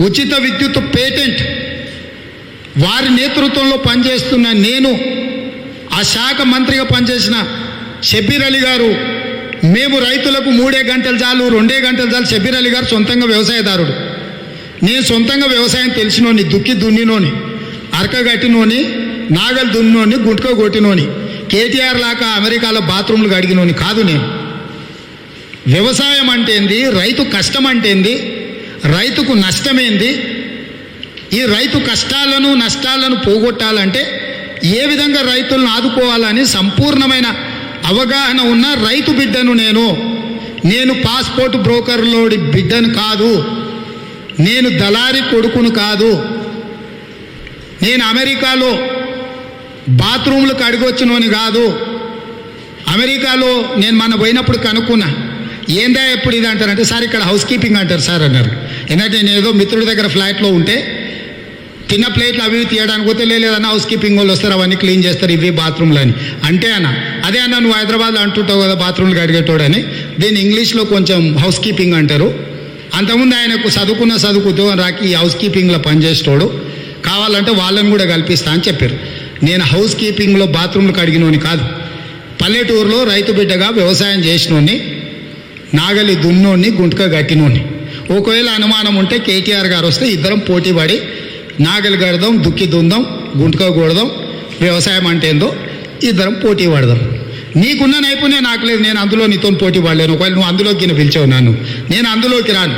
ఉచిత విద్యుత్ పేటెంట్ వారి నేతృత్వంలో పనిచేస్తున్న నేను, ఆ శాఖ మంత్రిగా పనిచేసిన షబ్బీర్ అలీ గారు, మేము రైతులకు 3 గంటలు చాలు 2 గంటలు చాలు. షబ్బీర్ అలీ గారు సొంతంగా వ్యవసాయదారుడు, నేను సొంతంగా వ్యవసాయం తెలిసినోని, దుక్కి దున్నినోని, అరకగట్టినోని, నాగలు దున్నినోని, గుంటక కొట్టినోని, కేటీఆర్ లాగా అమెరికాలో బాత్రూమ్లు కడిగినోని కాదు నేను. వ్యవసాయం అంటే ఏంది, రైతు కష్టం అంటే ఏంది, రైతుకు నష్టమేంది, ఈ రైతు కష్టాలను నష్టాలను పోగొట్టాలంటే ఏ విధంగా రైతులను ఆదుకోవాలని సంపూర్ణమైన అవగాహన ఉన్న రైతు బిడ్డను నేను పాస్పోర్ట్ బ్రోకర్లోడి బిడ్డను కాదు, నేను దళారి కొడుకును కాదు, నేను అమెరికాలో బాత్రూమ్లు కడిగొచ్చినోని కాదు. అమెరికాలో నేను మొన్న పోయినప్పుడు కనుక్కున్నా, ఏందా ఎప్పుడు ఇది అంటారంటే, సార్ ఇక్కడ హౌస్ కీపింగ్ అంటారు సార్ అన్నారు. ఎందుకంటే నేను ఏదో మిత్రుడి దగ్గర ఫ్లాట్లో ఉంటే తిన్న ప్లేట్లు అవి తీయడానికి పోతే లేదన్నా హౌస్ కీపింగ్ వాళ్ళు వస్తారు, అవన్నీ క్లీన్ చేస్తారు, ఇవి బాత్రూమ్లు అని అంటే అన్న, అదే అన్న నువ్వు హైదరాబాద్లో అంటుంటావు కదా బాత్రూమ్లు కడిగేటోడని, దీన్ని ఇంగ్లీష్లో కొంచెం హౌస్ కీపింగ్ అంటారు. అంతకుముందు ఆయనకు చదువుకుతో రాకి ఈ హౌస్ కీపింగ్లో పనిచేసేటోడు, కావాలంటే వాళ్ళని కూడా కల్పిస్తా అని చెప్పారు. నేను హౌస్ కీపింగ్లో బాత్రూమ్లు కడిగినోని కాదు, పల్లెటూరులో రైతు బిడ్డగా వ్యవసాయం చేసినోని, నాగలి దున్నోని, గుంటక గట్టినోని. ఒకవేళ అనుమానం ఉంటే కేటీఆర్ గారు వస్తే ఇద్దరం పోటీ పడి నాగలి కడదాం, దుక్కి దుందాం, గుంటక కొడదాం, వ్యవసాయం అంటే ఏందో ఇద్దరం పోటీ పడదాం. నీకున్న నైపుణ్యం నాకు లేదు, నేను అందులో నీతో పోటీ పడలేను. ఒకవేళ నువ్వు అందులోకి పిలిచావు నన్ను, నేను అందులోకి రాను.